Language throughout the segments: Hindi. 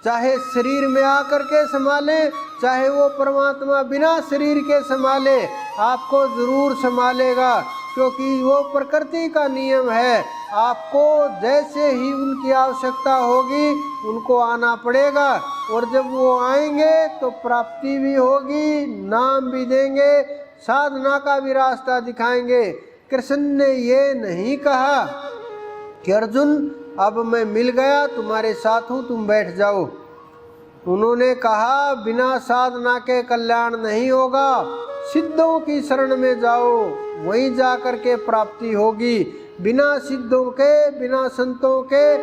चाहे शरीर में आकर के संभाले, चाहे वो परमात्मा बिना शरीर के संभाले, आपको जरूर संभालेगा, क्योंकि वो प्रकृति का नियम है। आपको जैसे ही उनकी आवश्यकता होगी उनको आना पड़ेगा, और जब वो आएंगे तो प्राप्ति भी होगी, नाम भी देंगे, साधना का भी रास्ता दिखाएंगे। कृष्ण ने ये नहीं कहा कि अर्जुन अब मैं मिल गया, तुम्हारे साथ हूँ, तुम बैठ जाओ। उन्होंने कहा बिना साधना के कल्याण नहीं होगा, सिद्धों की शरण में जाओ, वहीं जा कर के प्राप्ति होगी। बिना सिद्धों के, बिना संतों के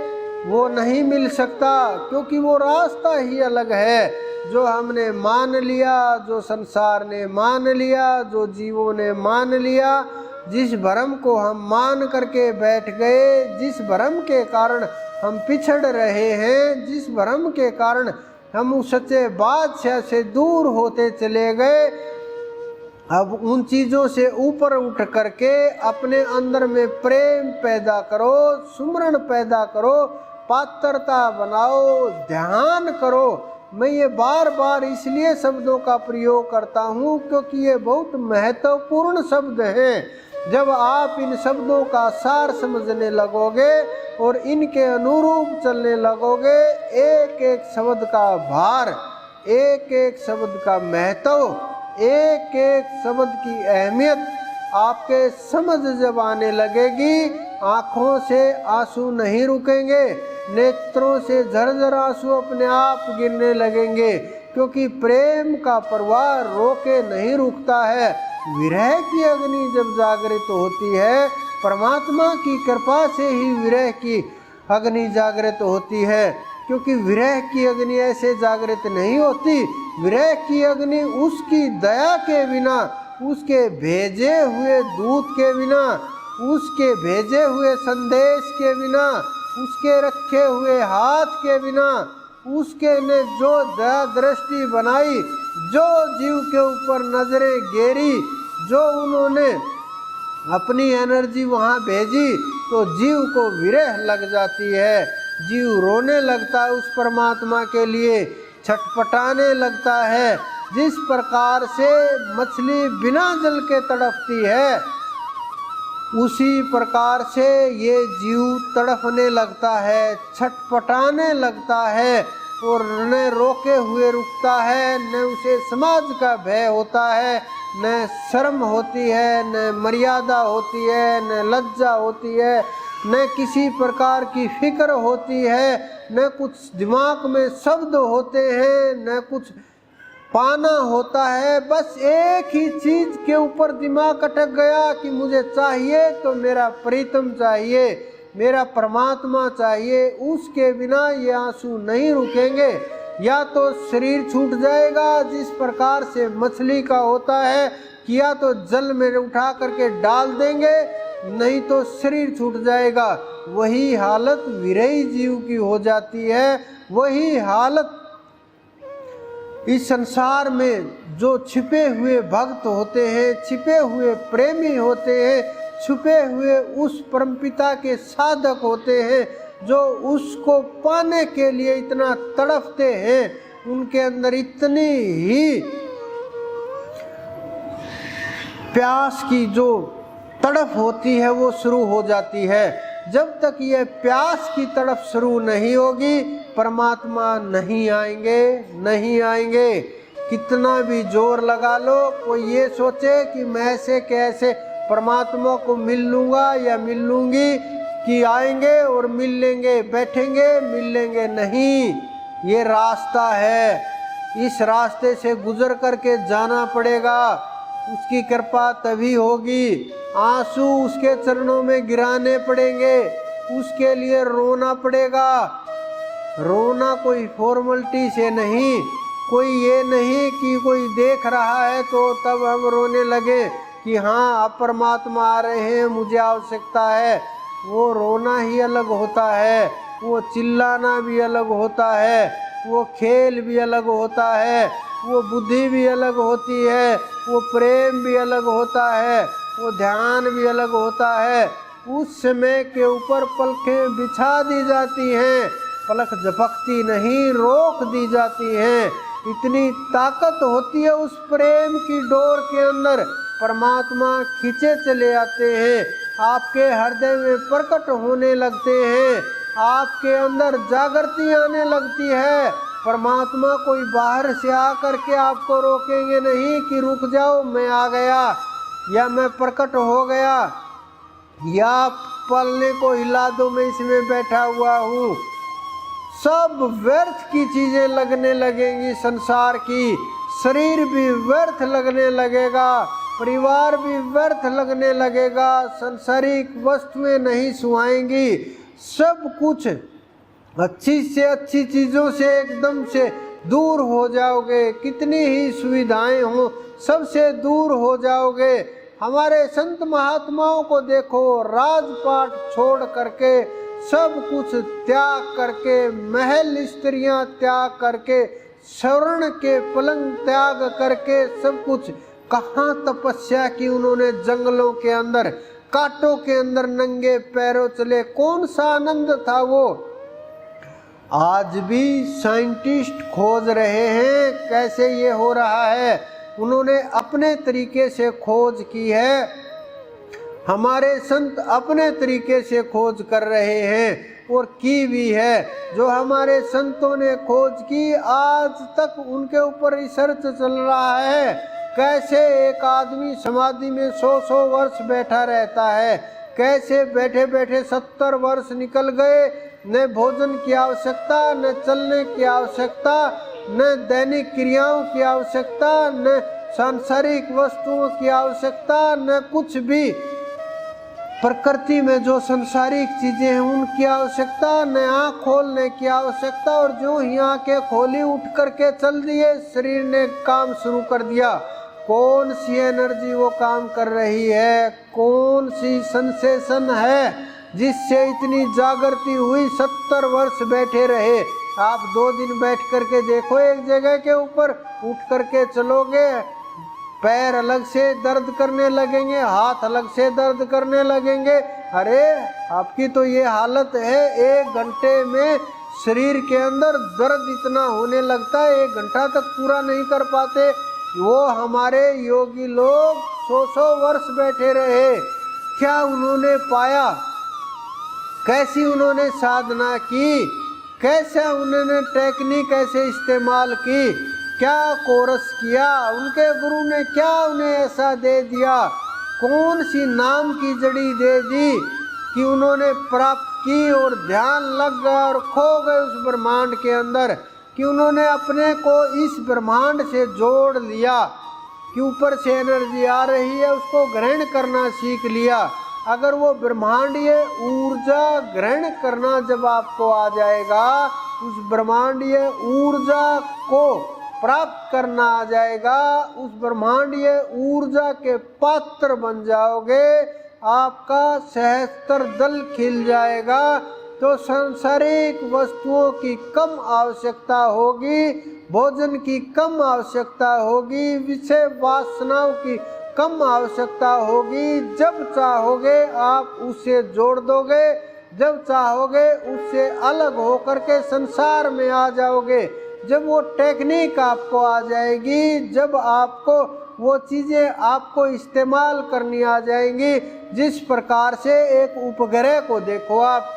वो नहीं मिल सकता, क्योंकि वो रास्ता ही अलग है। जो हमने मान लिया, जो संसार ने मान लिया, जो जीवों ने मान लिया, जिस भ्रम को हम मान करके बैठ गए, जिस भ्रम के कारण हम पिछड़ रहे हैं, जिस भ्रम के कारण हम उस सच्चे बादशाह से दूर होते चले गए, अब उन चीज़ों से ऊपर उठ करके अपने अंदर में प्रेम पैदा करो, सुमरण पैदा करो, पात्रता बनाओ, ध्यान करो। मैं ये बार बार इसलिए शब्दों का प्रयोग करता हूँ क्योंकि ये बहुत महत्वपूर्ण शब्द हैं। जब आप इन शब्दों का सार समझने लगोगे और इनके अनुरूप चलने लगोगे, एक एक शब्द का भार, एक एक शब्द का महत्व, एक एक शब्द की अहमियत आपके समझ जब आने लगेगी, आँखों से आंसू नहीं रुकेंगे, नेत्रों से झरझर आंसू अपने आप गिरने लगेंगे, क्योंकि प्रेम का प्रवाह रोके नहीं रुकता है। विरह की अग्नि जब जागृत होती है, परमात्मा की कृपा से ही विरह की अग्नि जागृत होती है, क्योंकि विरह की अग्नि ऐसे जागृत नहीं होती। विरह की अग्नि उसकी दया के बिना, उसके भेजे हुए दूत के बिना, उसके भेजे हुए संदेश के बिना, उसके रखे हुए हाथ के बिना, उसके ने जो दया दृष्टि बनाई, जो जीव के ऊपर नजरें गेरी, जो उन्होंने अपनी एनर्जी वहाँ भेजी, तो जीव को विरह लग जाती है। जीव रोने लगता है उस परमात्मा के लिए, छटपटाने लगता है। जिस प्रकार से मछली बिना जल के तड़पती है, उसी प्रकार से ये जीव तड़पने लगता है, छटपटाने लगता है, और न रोके हुए रुकता है, न उसे समाज का भय होता है, न शर्म होती है, न मर्यादा होती है, न लज्जा होती है, न किसी प्रकार की फिक्र होती है, न कुछ दिमाग में शब्द होते हैं, न कुछ पाना होता है। बस एक ही चीज के ऊपर दिमाग अटक गया कि मुझे चाहिए तो मेरा प्रीतम चाहिए, मेरा परमात्मा चाहिए। उसके बिना ये आंसू नहीं रुकेंगे। या तो शरीर छूट जाएगा, जिस प्रकार से मछली का होता है कि या तो जल में उठा करके डाल देंगे, नहीं तो शरीर छूट जाएगा। वही हालत विरही जीव की हो जाती है। वही हालत इस संसार में जो छिपे हुए भक्त होते हैं, छिपे हुए प्रेमी होते हैं, छुपे हुए उस परमपिता के साधक होते हैं, जो उसको पाने के लिए इतना तड़पते हैं, उनके अंदर इतनी ही प्यास की जो तड़प होती है वो शुरू हो जाती है। जब तक ये प्यास की तड़प शुरू नहीं होगी, परमात्मा नहीं आएंगे, नहीं आएंगे। कितना भी जोर लगा लो, कोई ये सोचे कि मैं से कैसे परमात्मा को मिल लूँगा या मिल लूँगी, कि आएंगे और मिल लेंगे, बैठेंगे मिल लेंगे, नहीं। ये रास्ता है, इस रास्ते से गुजर करके जाना पड़ेगा। उसकी कृपा तभी होगी। आंसू उसके चरणों में गिराने पड़ेंगे, उसके लिए रोना पड़ेगा। रोना कोई फॉर्मेलिटी से नहीं, कोई ये नहीं कि कोई देख रहा है तो तब हम रोने लगे कि हाँ अब परमात्मा आ रहे हैं, मुझे आवश्यकता है। वो रोना ही अलग होता है, वो चिल्लाना भी अलग होता है, वो खेल भी अलग होता है, वो बुद्धि भी अलग होती है, वो प्रेम भी अलग होता है, वो ध्यान भी अलग होता है। उस समय के ऊपर पलकें बिछा दी जाती हैं, पलक झपकती नहीं, रोक दी जाती हैं। इतनी ताकत होती है उस प्रेम की डोर के अंदर, परमात्मा खींचे चले आते हैं, आपके हृदय में प्रकट होने लगते हैं, आपके अंदर जागृति आने लगती है। परमात्मा कोई बाहर से आकर के आपको रोकेंगे नहीं कि रुक जाओ मैं आ गया या मैं प्रकट हो गया या पलने को हिला दो मैं इसमें बैठा हुआ हूँ। सब व्यर्थ की चीजें लगने लगेंगी संसार की, शरीर भी व्यर्थ लगने लगेगा, परिवार भी व्यर्थ लगने लगेगा, सांसारिक वस्तुएं नहीं सुहाएंगी। सब कुछ अच्छी से अच्छी चीज़ों से एकदम से दूर हो जाओगे, कितनी ही सुविधाएं हो सबसे दूर हो जाओगे। हमारे संत महात्माओं को देखो, राजपाट छोड़ करके, सब कुछ त्याग करके, महल स्त्रियां त्याग करके, स्वर्ण के पलंग त्याग करके, सब कुछ कहाँ तपस्या की उन्होंने, जंगलों के अंदर, कांटों के अंदर नंगे पैरों चले। कौन सा आनंद था वो। आज भी साइंटिस्ट खोज रहे हैं कैसे ये हो रहा है, उन्होंने अपने तरीके से खोज की है, हमारे संत अपने तरीके से खोज कर रहे हैं और की भी है। जो हमारे संतों ने खोज की, आज तक उनके ऊपर रिसर्च चल रहा है, कैसे एक आदमी समाधि में 100 वर्ष बैठा रहता है, कैसे बैठे बैठे 70 वर्ष निकल गए, न भोजन की आवश्यकता, न चलने की आवश्यकता, न दैनिक क्रियाओं की आवश्यकता, न सांसारिक वस्तुओं की आवश्यकता, न कुछ भी प्रकृति में जो सांसारिक चीजें हैं उनकी आवश्यकता, न आँख खोलने की आवश्यकता। और जो ही आँखें खोली उठ करके चल दिए, शरीर ने काम शुरू कर दिया। कौन सी एनर्जी वो काम कर रही है, कौन सी सेंसेशन है जिससे इतनी जागृति हुई। 70 वर्ष बैठे रहे। आप 2 दिन बैठ करके देखो एक जगह के ऊपर, उठ करके चलोगे पैर अलग से दर्द करने लगेंगे, हाथ अलग से दर्द करने लगेंगे। अरे आपकी तो ये हालत है, 1 घंटे में शरीर के अंदर दर्द इतना होने लगता है, 1 घंटा तक पूरा नहीं कर पाते। वो हमारे योगी लोग 100 वर्ष बैठे रहे। क्या उन्होंने पाया, कैसी उन्होंने साधना की, कैसा उन्होंने टेक्निक ऐसे इस्तेमाल की, क्या कोर्स किया, उनके गुरु ने क्या उन्हें ऐसा दे दिया, कौन सी नाम की जड़ी दे दी कि उन्होंने प्राप्त की और ध्यान लग गया और खो गए उस ब्रह्मांड के अंदर, कि उन्होंने अपने को इस ब्रह्मांड से जोड़ लिया, कि ऊपर से एनर्जी आ रही है उसको ग्रहण करना सीख लिया। अगर वो ब्रह्मांडीय ऊर्जा ग्रहण करना जब आपको आ जाएगा, उस ब्रह्मांडीय ऊर्जा को प्राप्त करना आ जाएगा, उस ब्रह्मांडीय ऊर्जा के पात्र बन जाओगे, आपका सहस्त्र दल खिल जाएगा। तो सांसारिक वस्तुओं की कम आवश्यकता होगी, भोजन की कम आवश्यकता होगी, विषय वासनाओं की कम आवश्यकता होगी। जब चाहोगे आप उससे जोड़ दोगे, जब चाहोगे उससे अलग होकर के संसार में आ जाओगे। जब वो टेक्निक आपको आ जाएगी, जब आपको वो चीज़ें आपको इस्तेमाल करनी आ जाएंगी, जिस प्रकार से एक उपग्रह को देखो आप,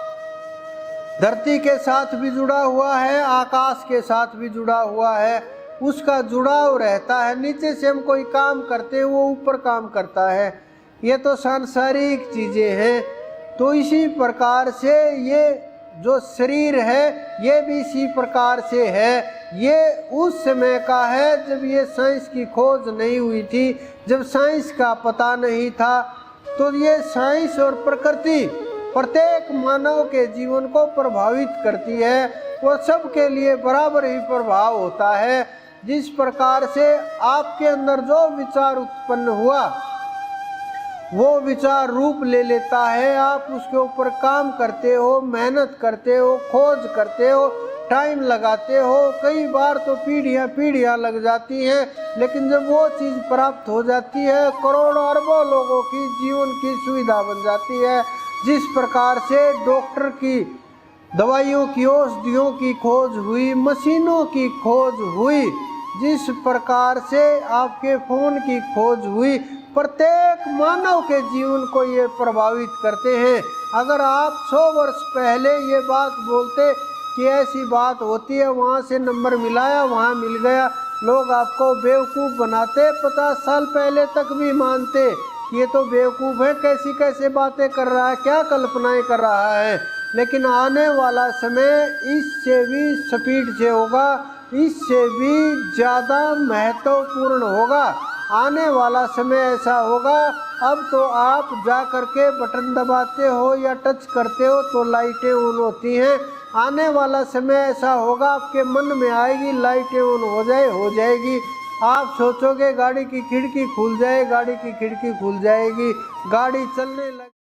धरती के साथ भी जुड़ा हुआ है, आकाश के साथ भी जुड़ा हुआ है, उसका जुड़ाव रहता है। नीचे से हम कोई काम करते हैं वो ऊपर काम करता है। ये तो सांसारिक चीज़ें हैं। तो इसी प्रकार से ये जो शरीर है ये भी इसी प्रकार से है। ये उस समय का है जब ये साइंस की खोज नहीं हुई थी, जब साइंस का पता नहीं था। तो ये साइंस और प्रकृति प्रत्येक मानव के जीवन को प्रभावित करती है, वो सबके लिए बराबर ही प्रभाव होता है। जिस प्रकार से आपके अंदर जो विचार उत्पन्न हुआ वो विचार रूप ले लेता है, आप उसके ऊपर काम करते हो, मेहनत करते हो, खोज करते हो, टाइम लगाते हो, कई बार तो पीढ़ियाँ लग जाती हैं, लेकिन जब वो चीज़ प्राप्त हो जाती है करोड़ों अरबों लोगों की जीवन की सुविधा बन जाती है। जिस प्रकार से डॉक्टर की दवाइयों की, औषधियों की खोज हुई, मशीनों की खोज हुई, जिस प्रकार से आपके फ़ोन की खोज हुई, प्रत्येक मानव के जीवन को ये प्रभावित करते हैं। अगर आप 100 वर्ष पहले ये बात बोलते कि ऐसी बात होती है, वहाँ से नंबर मिलाया, वहाँ मिल गया, लोग आपको बेवकूफ़ बनाते, 50 साल पहले तक भी मानते कि ये तो बेवकूफ़ है, कैसी कैसे बातें कर रहा है, क्या कल्पनाएं कर रहा है। लेकिन आने वाला समय इससे भी स्पीड से होगा, इससे भी ज़्यादा महत्वपूर्ण होगा। आने वाला समय ऐसा होगा, अब तो आप जा कर के बटन दबाते हो या टच करते हो तो लाइटें ऑन होती हैं। आने वाला समय ऐसा होगा, आपके मन में आएगी लाइटें ऑन हो जाएगी, आप सोचोगे गाड़ी की खिड़की खुल जाए, गाड़ी की खिड़की खुल जाएगी, गाड़ी चलने लगे।